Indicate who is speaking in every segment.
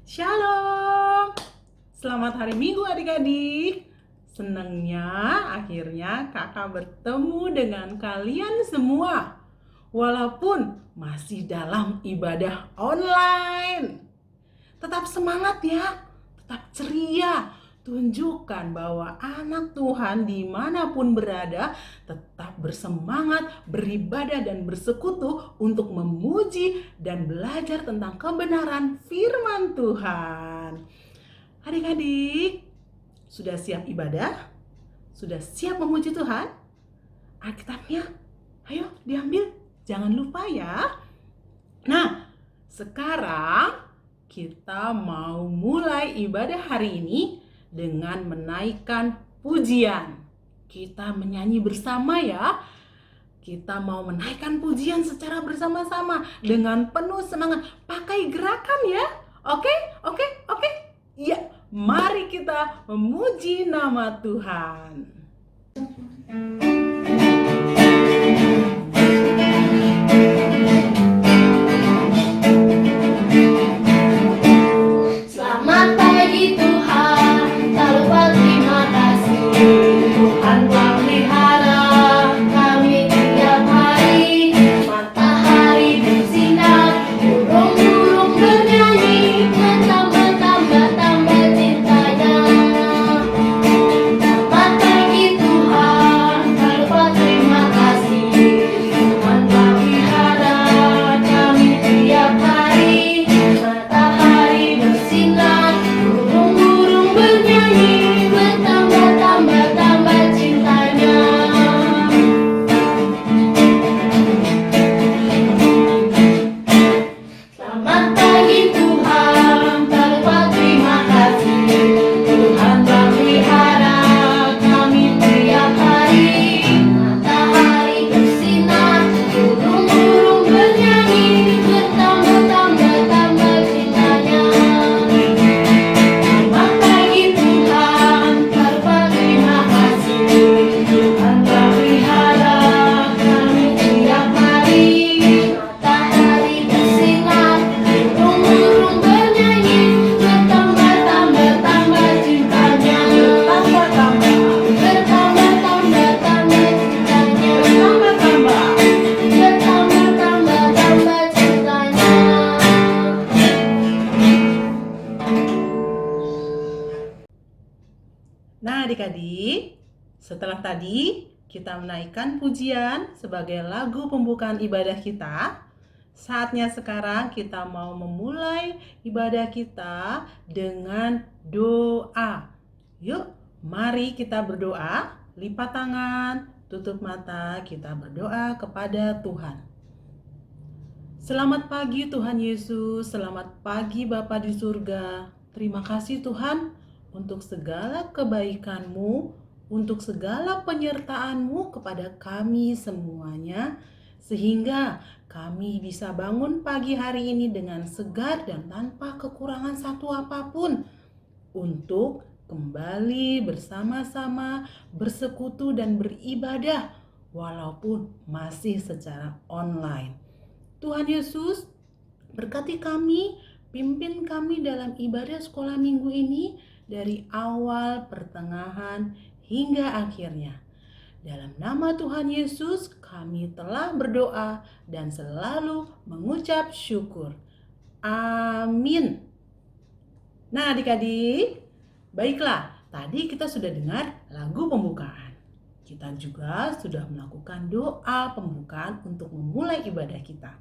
Speaker 1: Shalom, selamat hari Minggu adik-adik. Senangnya akhirnya kakak bertemu dengan kalian semua. Walaupun masih dalam ibadah online. Tetap semangat ya, tetap ceria. Tunjukkan bahwa anak Tuhan dimanapun berada tetap bersemangat, beribadah dan bersekutu untuk memuji dan belajar tentang kebenaran firman Tuhan. Adik-adik, sudah siap ibadah? Sudah siap memuji Tuhan? Alkitabnya, ayo diambil, jangan lupa ya. Nah, sekarang kita mau mulai ibadah hari ini dengan menaikkan pujian. Kita menyanyi bersama ya. Kita mau menaikkan pujian secara bersama-sama dengan penuh semangat. Pakai gerakan ya. Oke? Ya, mari kita memuji nama Tuhan. Nah adik-adik, setelah tadi kita menaikkan pujian sebagai lagu pembukaan ibadah kita, saatnya sekarang kita mau memulai ibadah kita dengan doa. Yuk, mari kita berdoa, lipat tangan, tutup mata, kita berdoa kepada Tuhan. Selamat pagi Tuhan Yesus, selamat pagi Bapa di surga. Terima kasih Tuhan untuk segala kebaikan-Mu, untuk segala penyertaan-Mu kepada kami semuanya, sehingga kami bisa bangun pagi hari ini dengan segar dan tanpa kekurangan satu apapun, untuk kembali bersama-sama bersekutu dan beribadah, walaupun masih secara online. Tuhan Yesus, berkati kami, pimpin kami dalam ibadah sekolah minggu ini, dari awal, pertengahan, hingga akhirnya. Dalam nama Tuhan Yesus, kami telah berdoa dan selalu mengucap syukur. Amin. Nah adik-adik, baiklah, tadi kita sudah dengar lagu pembukaan. Kita juga sudah melakukan doa pembukaan untuk memulai ibadah kita.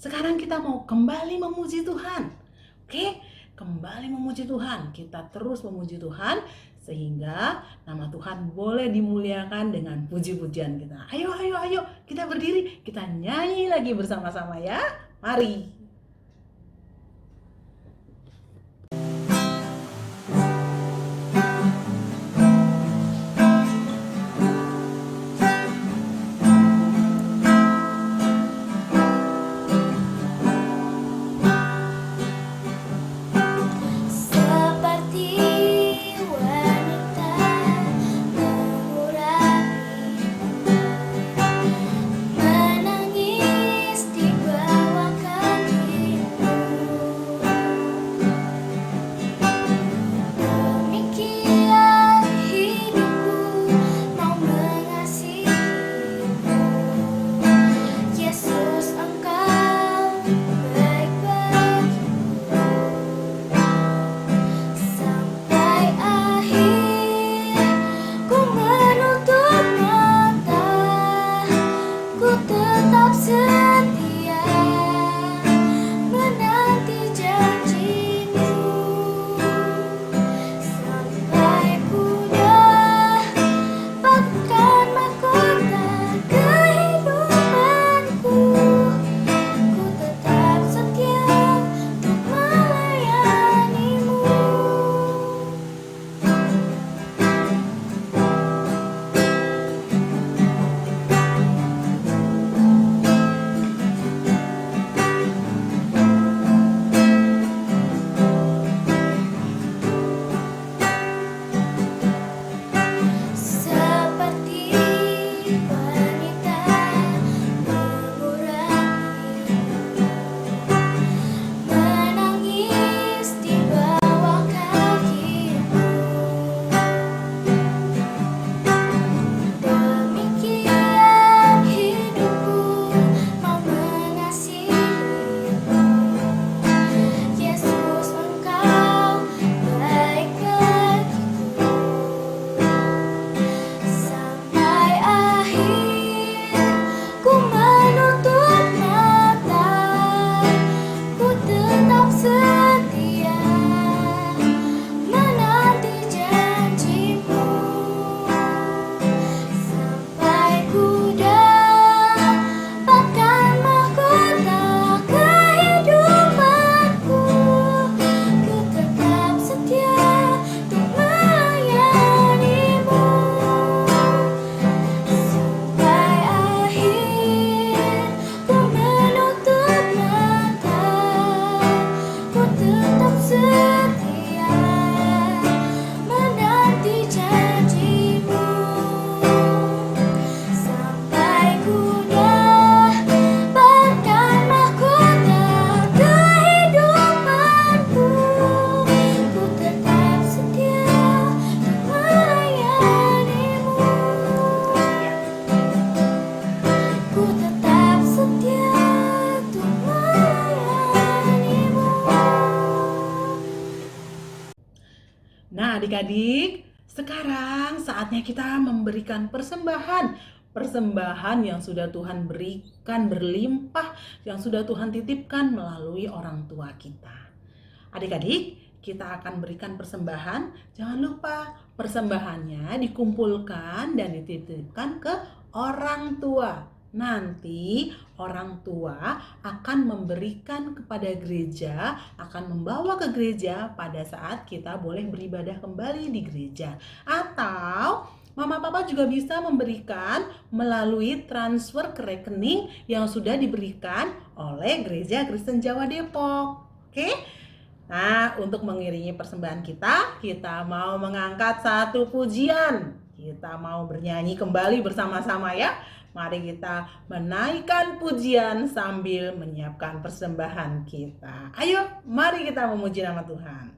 Speaker 1: Sekarang kita mau kembali memuji Tuhan. Oke? Kembali memuji Tuhan, kita terus memuji Tuhan sehingga nama Tuhan boleh dimuliakan dengan puji-pujian kita. Ayo, kita berdiri, kita nyanyi lagi bersama-sama ya. Mari.
Speaker 2: Menangis di bawah
Speaker 1: Nah, adik-adik, sekarang saatnya kita memberikan persembahan yang sudah Tuhan berikan berlimpah, yang sudah Tuhan titipkan melalui orang tua kita. Adik-adik, kita akan berikan persembahan. Jangan lupa persembahannya dikumpulkan dan dititipkan ke orang tua. Nanti orang tua akan memberikan kepada gereja, akan membawa ke gereja pada saat kita boleh beribadah kembali di gereja. Atau Mama Papa juga bisa memberikan melalui transfer ke rekening yang sudah diberikan oleh Gereja Kristen Jawa Depok. Oke? Nah, untuk mengiringi persembahan kita mau mengangkat satu pujian. Kita mau bernyanyi kembali bersama-sama ya. Mari kita menaikkan pujian sambil menyiapkan persembahan kita. Ayo, mari kita memuji nama Tuhan.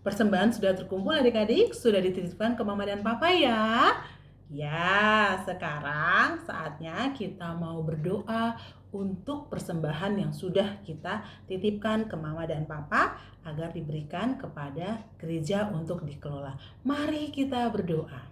Speaker 1: Persembahan sudah terkumpul adik-adik, sudah dititipkan ke Mama dan Papa ya. Ya, sekarang saatnya kita mau berdoa untuk persembahan yang sudah kita titipkan ke Mama dan Papa agar diberikan kepada gereja untuk dikelola. Mari kita berdoa.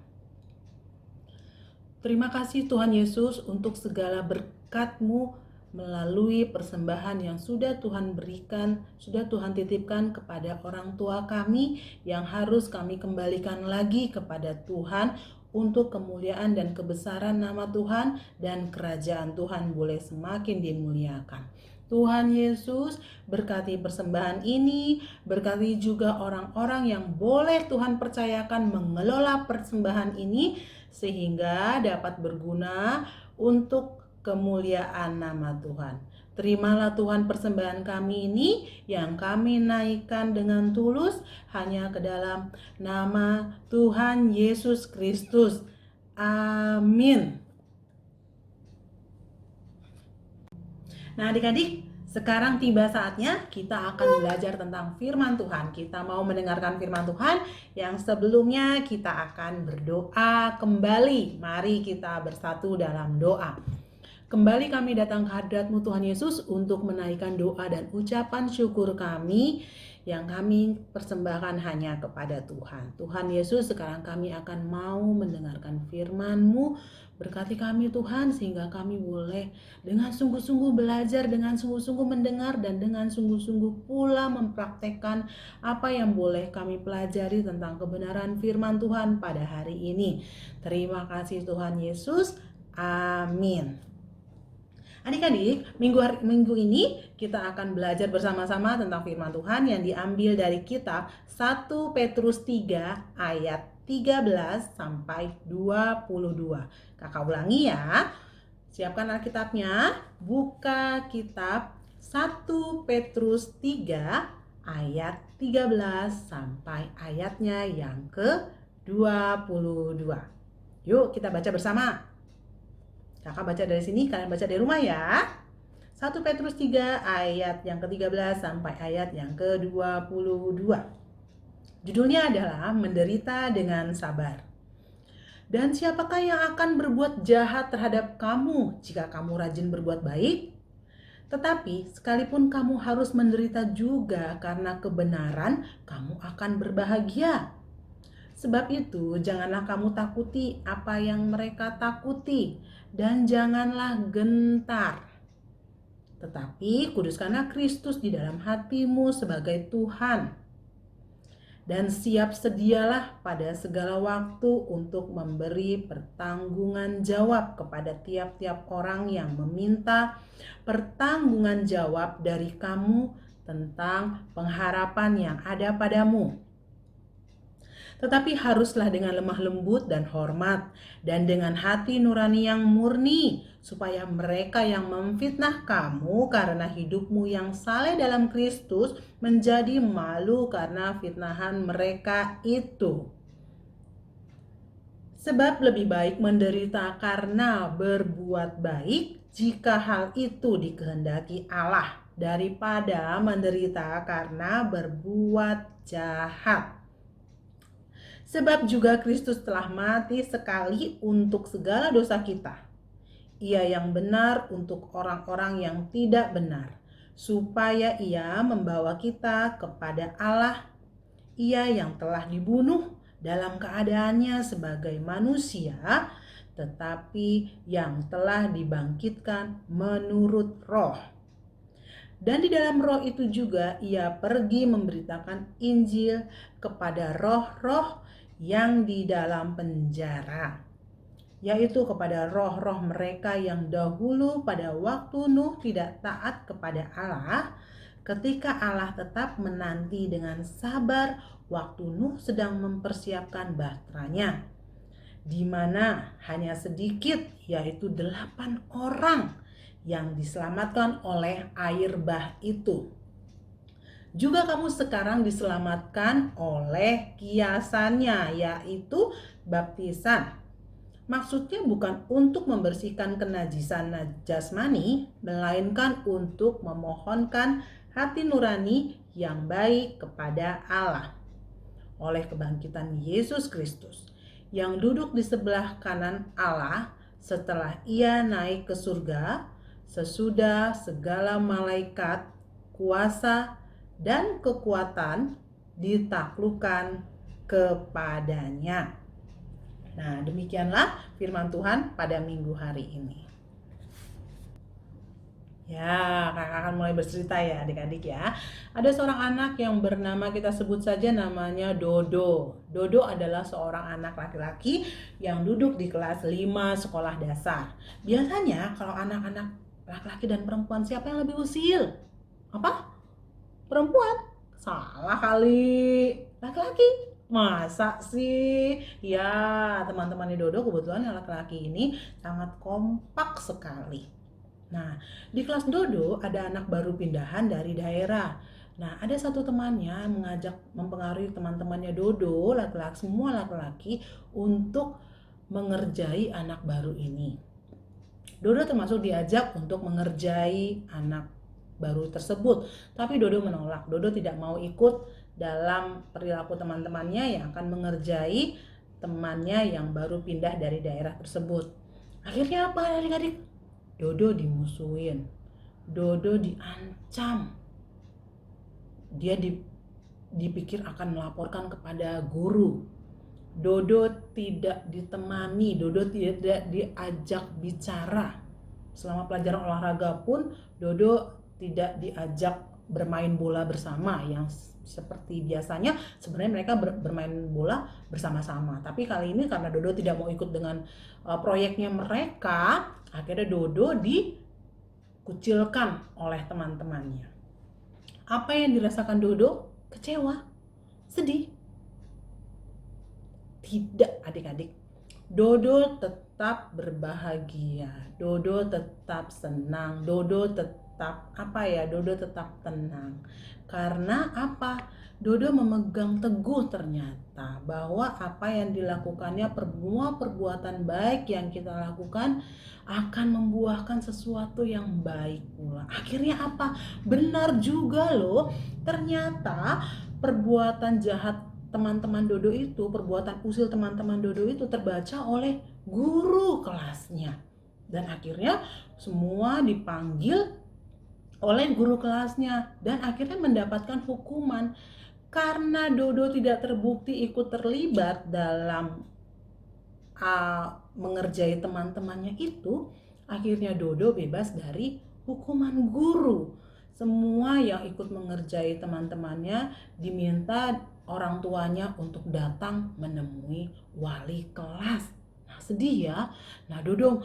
Speaker 1: Terima kasih Tuhan Yesus untuk segala berkat-Mu melalui persembahan yang sudah Tuhan berikan, sudah Tuhan titipkan kepada orang tua kami yang harus kami kembalikan lagi kepada Tuhan untuk kemuliaan dan kebesaran nama Tuhan dan kerajaan Tuhan boleh semakin dimuliakan. Tuhan Yesus, berkati persembahan ini, berkati juga orang-orang yang boleh Tuhan percayakan mengelola persembahan ini sehingga dapat berguna untuk kemuliaan nama Tuhan. Terimalah Tuhan persembahan kami ini yang kami naikkan dengan tulus hanya ke dalam nama Tuhan Yesus Kristus. Amin. Nah adik-adik, sekarang tiba saatnya kita akan belajar tentang firman Tuhan. Kita mau mendengarkan firman Tuhan yang sebelumnya kita akan berdoa kembali. Mari kita bersatu dalam doa. Kembali kami datang ke hadirat-Mu Tuhan Yesus untuk menaikkan doa dan ucapan syukur kami yang kami persembahkan hanya kepada Tuhan. Tuhan Yesus, sekarang kami akan mau mendengarkan firman-Mu. Berkati kami Tuhan sehingga kami boleh dengan sungguh-sungguh belajar, dengan sungguh-sungguh mendengar, dan dengan sungguh-sungguh pula mempraktekkan apa yang boleh kami pelajari tentang kebenaran firman Tuhan pada hari ini. Terima kasih Tuhan Yesus. Amin. Adik-adik, minggu ini kita akan belajar bersama-sama tentang firman Tuhan yang diambil dari kitab 1 Petrus 3 ayat 13 sampai 22. Kakak ulangi ya. Siapkan Alkitabnya, buka kitab 1 Petrus 3 ayat 13 sampai ayatnya yang ke-22. Yuk kita baca bersama. Kakak baca dari sini, kalian baca dari rumah ya. 1 Petrus 3 ayat yang ke-13 sampai ayat yang ke-22. Judulnya adalah menderita dengan sabar. Dan siapakah yang akan berbuat jahat terhadap kamu jika kamu rajin berbuat baik? Tetapi sekalipun kamu harus menderita juga karena kebenaran, kamu akan berbahagia. Sebab itu janganlah kamu takuti apa yang mereka takuti, dan janganlah gentar. Tetapi kuduskanlah Kristus di dalam hatimu sebagai Tuhan. Dan siap sedialah pada segala waktu untuk memberi pertanggungan jawab kepada tiap-tiap orang yang meminta pertanggungan jawab dari kamu tentang pengharapan yang ada padamu. Tetapi haruslah dengan lemah lembut dan hormat, dan dengan hati nurani yang murni, supaya mereka yang memfitnah kamu karena hidupmu yang saleh dalam Kristus menjadi malu karena fitnahan mereka itu. Sebab lebih baik menderita karena berbuat baik, jika hal itu dikehendaki Allah, daripada menderita karena berbuat jahat. Sebab juga Kristus telah mati sekali untuk segala dosa kita. Ia yang benar untuk orang-orang yang tidak benar, supaya ia membawa kita kepada Allah. Ia yang telah dibunuh dalam keadaannya sebagai manusia, tetapi yang telah dibangkitkan menurut roh. Dan di dalam roh itu juga ia pergi memberitakan Injil kepada roh-roh yang di dalam penjara, yaitu kepada roh-roh mereka yang dahulu pada waktu Nuh tidak taat kepada Allah, ketika Allah tetap menanti dengan sabar waktu Nuh sedang mempersiapkan bahteranya, di mana hanya sedikit, yaitu 8 orang yang diselamatkan oleh air bah itu. Juga kamu sekarang diselamatkan oleh kiasannya, yaitu baptisan. Maksudnya bukan untuk membersihkan kenajisan jasmani, melainkan untuk memohonkan hati nurani yang baik kepada Allah. Oleh kebangkitan Yesus Kristus, yang duduk di sebelah kanan Allah setelah ia naik ke surga, sesudah segala malaikat, kuasa, dan kekuatan ditaklukkan kepadanya. Nah, demikianlah firman Tuhan pada minggu hari ini. Ya, kakak akan mulai bercerita ya adik-adik ya. Ada seorang anak yang bernama, kita sebut saja namanya Dodo. Dodo adalah seorang anak laki-laki yang duduk di kelas 5 sekolah dasar. Biasanya kalau anak-anak laki-laki dan perempuan, siapa yang lebih usil? Apa? Perempuan? Salah kali. Laki-laki. Masa sih? Ya, teman-temannya Dodo kebetulan yang laki-laki ini sangat kompak sekali. Nah, di kelas Dodo ada anak baru pindahan dari daerah. Nah, ada satu temannya mengajak, mempengaruhi teman-temannya Dodo, laki-laki, semua laki-laki, untuk mengerjai anak baru ini. Dodo termasuk diajak untuk mengerjai anak baru tersebut, tapi Dodo menolak. Dodo tidak mau ikut dalam perilaku teman-temannya yang akan mengerjai temannya yang baru pindah dari daerah tersebut. Akhirnya apa adik-adik? Dodo dimusuhin, Dodo diancam, dia dipikir akan melaporkan kepada guru. Dodo tidak ditemani, Dodo tidak diajak bicara. Selama pelajaran olahraga pun Dodo tidak diajak bermain bola bersama, yang seperti biasanya sebenarnya mereka bermain bola bersama-sama. Tapi kali ini karena Dodo tidak mau ikut dengan proyeknya mereka, akhirnya Dodo dikucilkan oleh teman-temannya. Apa yang dirasakan Dodo? Kecewa, sedih. Tidak, adik-adik. Dodo tetap berbahagia, Dodo tetap senang, Dodo tetap Dodo tetap tenang. Karena apa? Dodo memegang teguh ternyata bahwa apa yang dilakukannya, semua perbuatan baik yang kita lakukan akan membuahkan sesuatu yang baik pula. Akhirnya apa? Benar juga loh. Ternyata perbuatan jahat teman-teman Dodo itu, perbuatan usil teman-teman Dodo itu terbaca oleh guru kelasnya. Dan akhirnya semua dipanggil oleh guru kelasnya dan akhirnya mendapatkan hukuman. Karena Dodo tidak terbukti ikut terlibat dalam mengerjai teman-temannya itu, akhirnya Dodo bebas dari hukuman guru. Semua yang ikut mengerjai teman-temannya diminta orang tuanya untuk datang menemui wali kelas. Nah, sedih ya. Nah, Dodo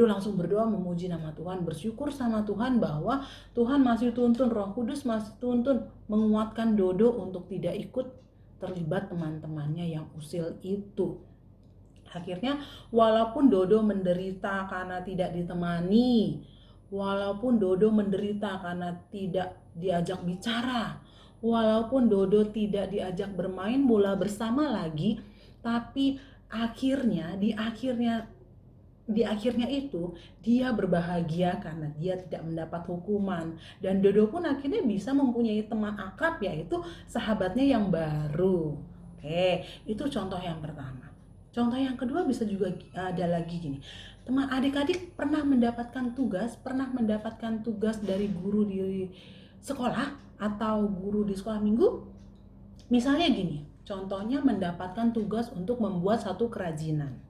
Speaker 1: langsung berdoa memuji nama Tuhan, bersyukur sama Tuhan bahwa Tuhan masih tuntun, Roh Kudus masih tuntun menguatkan Dodo untuk tidak ikut terlibat teman-temannya yang usil itu. Akhirnya walaupun Dodo menderita karena tidak ditemani, walaupun Dodo menderita karena tidak diajak bicara, walaupun Dodo tidak diajak bermain bola bersama lagi, tapi di akhirnya itu dia berbahagia karena dia tidak mendapat hukuman, dan Dodo pun akhirnya bisa mempunyai teman akrab, yaitu sahabatnya yang baru. Oke, itu contoh yang pertama. Contoh yang kedua bisa juga ada lagi gini. Teman adik-adik pernah mendapatkan tugas dari guru di sekolah atau guru di sekolah minggu? Misalnya gini, contohnya mendapatkan tugas untuk membuat satu kerajinan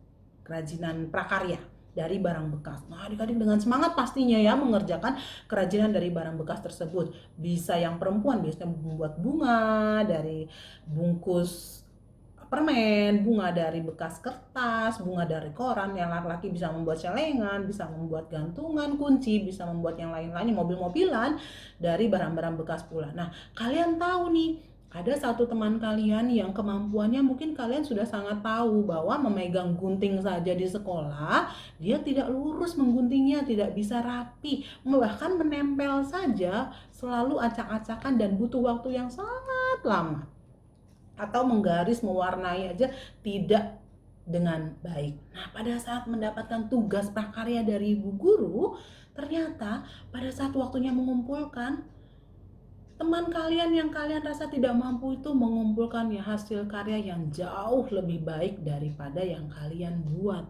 Speaker 1: prakarya dari barang bekas. Nah, adik-adik dengan semangat pastinya ya mengerjakan kerajinan dari barang bekas tersebut. Bisa yang perempuan biasanya membuat bunga dari bungkus permen, bunga dari bekas kertas, bunga dari koran. Yang laki-laki bisa membuat celengan, bisa membuat gantungan kunci, bisa membuat yang lain-lainnya, mobil-mobilan dari barang-barang bekas pula. Nah, kalian tahu nih, ada satu teman kalian yang kemampuannya mungkin kalian sudah sangat tahu bahwa memegang gunting saja di sekolah, dia tidak lurus mengguntingnya, tidak bisa rapi, bahkan menempel saja selalu acak-acakan dan butuh waktu yang sangat lama. Atau menggaris, mewarnai aja tidak dengan baik. Nah, pada saat mendapatkan tugas prakarya dari ibu guru, ternyata pada saat waktunya mengumpulkan, teman kalian yang kalian rasa tidak mampu itu mengumpulkan ya hasil karya yang jauh lebih baik daripada yang kalian buat.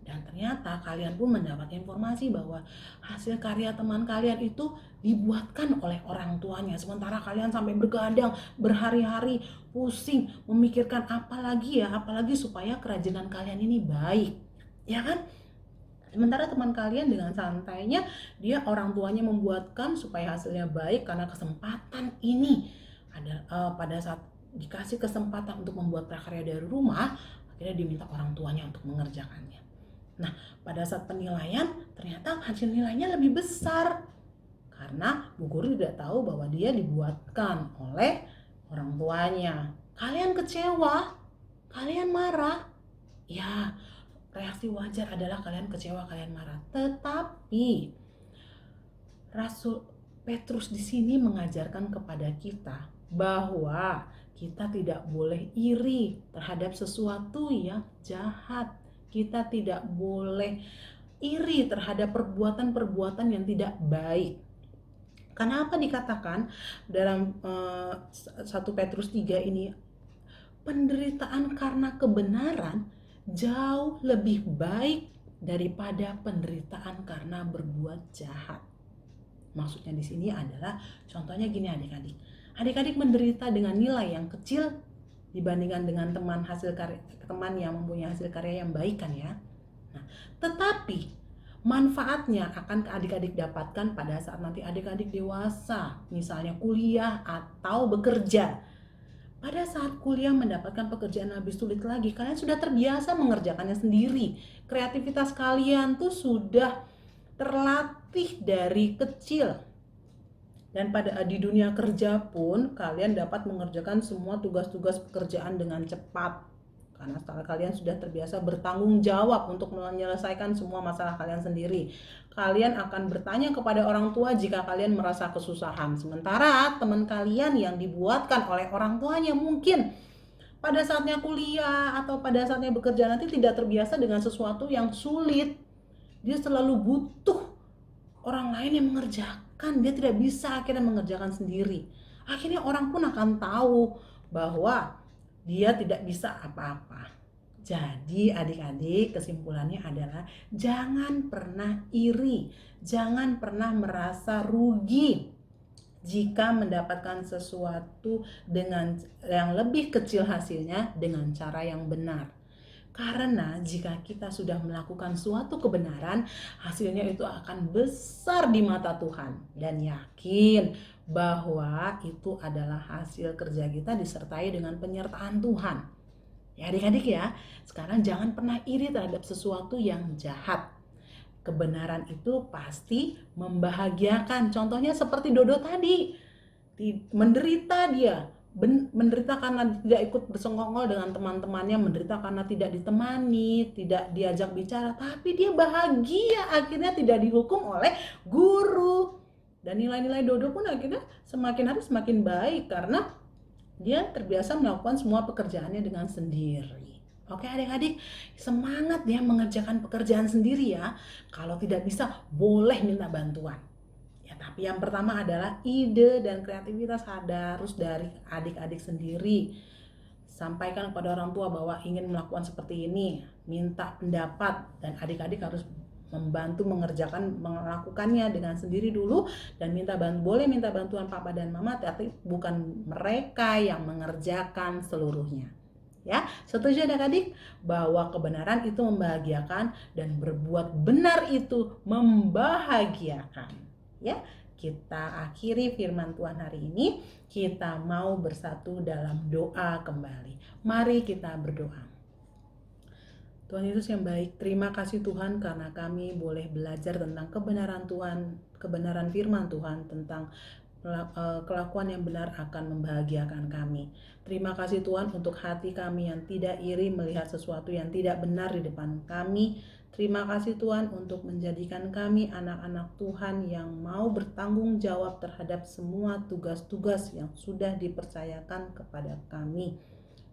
Speaker 1: Dan ternyata kalian pun mendapat informasi bahwa hasil karya teman kalian itu dibuatkan oleh orang tuanya. Sementara kalian sampai bergadang berhari-hari pusing memikirkan apalagi supaya kerajinan kalian ini baik. Ya kan? Sementara teman kalian dengan santainya, dia orang tuanya membuatkan supaya hasilnya baik karena kesempatan ini. Pada saat dikasih kesempatan untuk membuat prakarya dari rumah, akhirnya diminta orang tuanya untuk mengerjakannya. Nah, pada saat penilaian ternyata hasil nilainya lebih besar karena bu guru tidak tahu bahwa dia dibuatkan oleh orang tuanya. Kalian kecewa, kalian marah, ya reaksi wajar adalah kalian kecewa, kalian marah. Tetapi Rasul Petrus di sini mengajarkan kepada kita bahwa kita tidak boleh iri terhadap sesuatu yang jahat. Kita tidak boleh iri terhadap perbuatan-perbuatan yang tidak baik. Kenapa dikatakan dalam 1 Petrus 3 ini, penderitaan karena kebenaran jauh lebih baik daripada penderitaan karena berbuat jahat. Maksudnya di sini adalah contohnya gini adik-adik. Adik-adik menderita dengan nilai yang kecil dibandingkan dengan teman yang mempunyai hasil karya yang baik kan ya. Nah, tetapi manfaatnya akan adik-adik dapatkan pada saat nanti adik-adik dewasa, misalnya kuliah atau bekerja. Pada saat kuliah mendapatkan pekerjaan lebih sulit lagi, kalian sudah terbiasa mengerjakannya sendiri. Kreativitas kalian tuh sudah terlatih dari kecil. Dan di dunia kerja pun kalian dapat mengerjakan semua tugas-tugas pekerjaan dengan cepat. Karena kalian sudah terbiasa bertanggung jawab untuk menyelesaikan semua masalah kalian sendiri. Kalian akan bertanya kepada orang tua jika kalian merasa kesusahan. Sementara teman kalian yang dibuatkan oleh orang tuanya mungkin pada saatnya kuliah atau pada saatnya bekerja nanti tidak terbiasa dengan sesuatu yang sulit. Dia selalu butuh orang lain yang mengerjakan. Dia tidak bisa akhirnya mengerjakan sendiri. Akhirnya orang pun akan tahu bahwa dia tidak bisa apa-apa. Jadi adik-adik, kesimpulannya adalah jangan pernah iri, jangan pernah merasa rugi jika mendapatkan sesuatu dengan yang lebih kecil hasilnya dengan cara yang benar. Karena jika kita sudah melakukan suatu kebenaran, hasilnya itu akan besar di mata Tuhan. Dan yakin bahwa itu adalah hasil kerja kita disertai dengan penyertaan Tuhan. Ya adik-adik ya, sekarang jangan pernah iri terhadap sesuatu yang jahat. Kebenaran itu pasti membahagiakan. Contohnya seperti Dodo tadi, menderita dia. Menderita karena tidak ikut bersengkongkol dengan teman-temannya, menderita karena tidak ditemani, tidak diajak bicara, tapi dia bahagia akhirnya tidak dihukum oleh guru. Dan nilai-nilai Dodo pun akhirnya semakin hari semakin baik karena dia terbiasa melakukan semua pekerjaannya dengan sendiri. Oke adik-adik, semangat ya mengerjakan pekerjaan sendiri ya. Kalau tidak bisa, boleh minta bantuan. Tapi yang pertama adalah ide dan kreativitas harus dari adik-adik sendiri. Sampaikan kepada orang tua bahwa ingin melakukan seperti ini, minta pendapat, dan adik-adik harus membantu melakukannya dengan sendiri dulu dan boleh minta bantuan papa dan mama, tapi bukan mereka yang mengerjakan seluruhnya. Ya, setuju adik-adik bahwa kebenaran itu membahagiakan dan berbuat benar itu membahagiakan. Ya, kita akhiri firman Tuhan hari ini. Kita mau bersatu dalam doa kembali. Mari kita berdoa. Tuhan Yesus yang baik, terima kasih Tuhan karena kami boleh belajar tentang kebenaran Tuhan, kebenaran firman Tuhan tentang kelakuan yang benar akan membahagiakan kami. Terima kasih Tuhan untuk hati kami yang tidak iri melihat sesuatu yang tidak benar di depan kami. Terima kasih Tuhan untuk menjadikan kami anak-anak Tuhan yang mau bertanggung jawab terhadap semua tugas-tugas yang sudah dipercayakan kepada kami.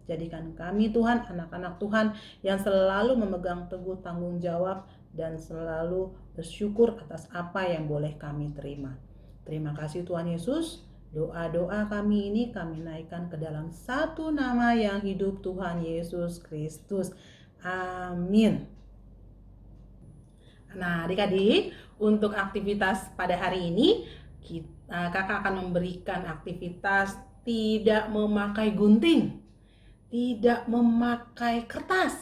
Speaker 1: Jadikan kami Tuhan, anak-anak Tuhan yang selalu memegang teguh tanggung jawab dan selalu bersyukur atas apa yang boleh kami terima. Terima kasih Tuhan Yesus. Doa-doa kami ini kami naikkan ke dalam satu nama yang hidup, Tuhan Yesus Kristus. Amin. Nah adik-adik, untuk aktivitas pada hari ini kakak akan memberikan aktivitas tidak memakai gunting, tidak memakai kertas,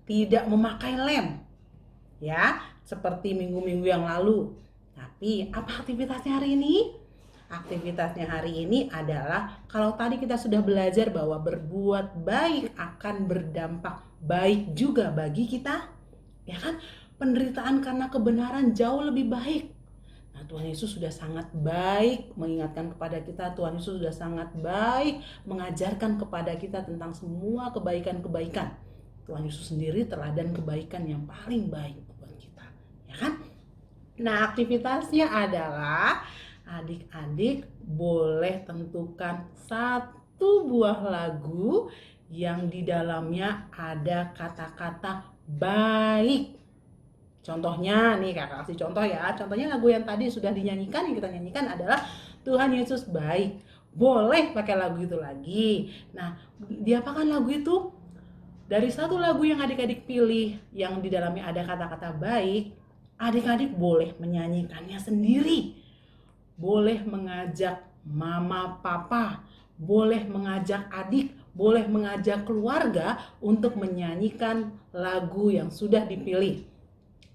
Speaker 1: tidak memakai lem, ya seperti minggu-minggu yang lalu. Tapi apa aktivitasnya hari ini? Aktivitasnya hari ini adalah, kalau tadi kita sudah belajar bahwa berbuat baik akan berdampak baik juga bagi kita, ya kan? Penderitaan karena kebenaran jauh lebih baik. Nah, Tuhan Yesus sudah sangat baik mengingatkan kepada kita. Tuhan Yesus sudah sangat baik mengajarkan kepada kita tentang semua kebaikan-kebaikan. Tuhan Yesus sendiri teladan kebaikan yang paling baik buat kita, ya kan? Nah, aktivitasnya adalah adik-adik boleh tentukan satu buah lagu yang di dalamnya ada kata-kata baik. Contohnya nih kakak kasih contoh ya. Contohnya lagu yang tadi sudah dinyanyikan, yang kita nyanyikan adalah Tuhan Yesus baik. Boleh pakai lagu itu lagi. Nah, diapakan lagu itu? Dari satu lagu yang adik-adik pilih yang di dalamnya ada kata-kata baik, adik-adik boleh menyanyikannya sendiri. Boleh mengajak mama, papa, boleh mengajak adik, boleh mengajak keluarga untuk menyanyikan lagu yang sudah dipilih.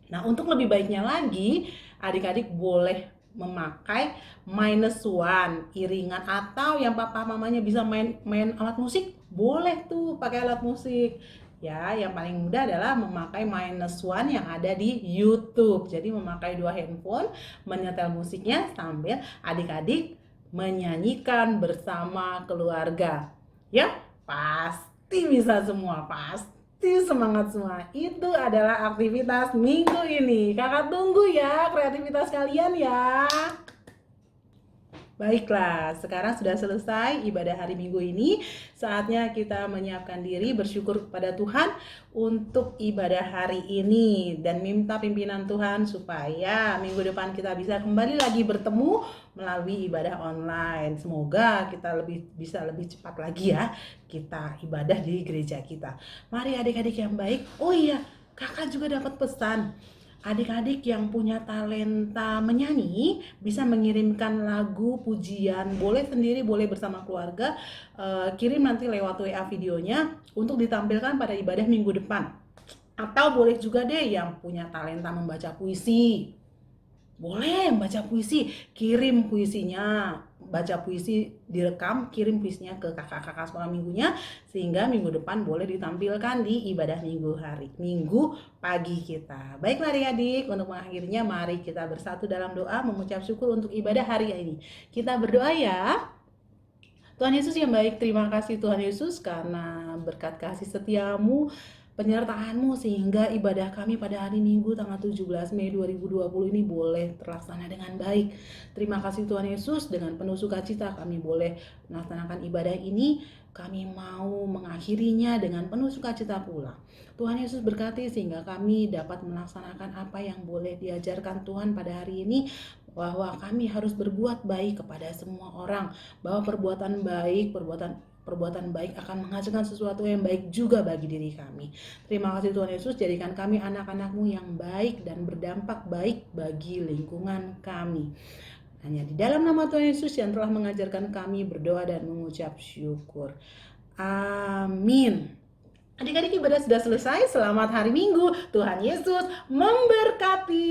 Speaker 1: Nah, untuk lebih baiknya lagi, adik-adik boleh memakai minus one, iringan, atau yang papa mamanya bisa main alat musik, boleh tuh pakai alat musik. Ya, yang paling mudah adalah memakai minus one yang ada di YouTube. Jadi memakai dua handphone, menyetel musiknya sambil adik-adik menyanyikan bersama keluarga. Ya, pasti bisa semua, pasti semangat semua. Itu adalah aktivitas minggu ini. Kakak tunggu ya kreativitas kalian ya. Baiklah, sekarang sudah selesai ibadah hari Minggu ini. Saatnya kita menyiapkan diri bersyukur kepada Tuhan untuk ibadah hari ini dan minta pimpinan Tuhan supaya minggu depan kita bisa kembali lagi bertemu melalui ibadah online. Semoga kita bisa lebih cepat lagi ya kita ibadah di gereja kita. Mari adik-adik yang baik. Oh iya, kakak juga dapat pesan. Adik-adik yang punya talenta menyanyi bisa mengirimkan lagu pujian, boleh sendiri, boleh bersama keluarga. Kirim nanti lewat WA videonya untuk ditampilkan pada ibadah minggu depan. Atau boleh juga deh yang punya talenta membaca puisi, boleh baca puisi, kirim puisinya, baca puisi direkam, kirim puisinya ke kakak-kakak sekolah minggunya, sehingga minggu depan boleh ditampilkan di ibadah minggu pagi kita. Baiklah adik-adik, untuk mengakhirinya mari kita bersatu dalam doa mengucap syukur untuk ibadah hari ini. Kita berdoa ya. Tuhan Yesus yang baik, terima kasih Tuhan Yesus karena berkat kasih setiamu, penyertaan-Mu sehingga ibadah kami pada hari Minggu tanggal 17 Mei 2020 ini boleh terlaksana dengan baik. Terima kasih Tuhan Yesus, dengan penuh sukacita kami boleh melaksanakan ibadah ini. Kami mau mengakhirinya dengan penuh sukacita pula. Tuhan Yesus berkati sehingga kami dapat melaksanakan apa yang boleh diajarkan Tuhan pada hari ini, bahwa kami harus berbuat baik kepada semua orang, bahwa perbuatan baik akan menghasilkan sesuatu yang baik juga bagi diri kami. Terima kasih Tuhan Yesus, jadikan kami anak-anak-Mu yang baik dan berdampak baik bagi lingkungan kami. Hanya di dalam nama Tuhan Yesus yang telah mengajarkan kami berdoa dan mengucap syukur. Amin. Adik-adik, ibadah sudah selesai. Selamat hari Minggu. Tuhan Yesus memberkati.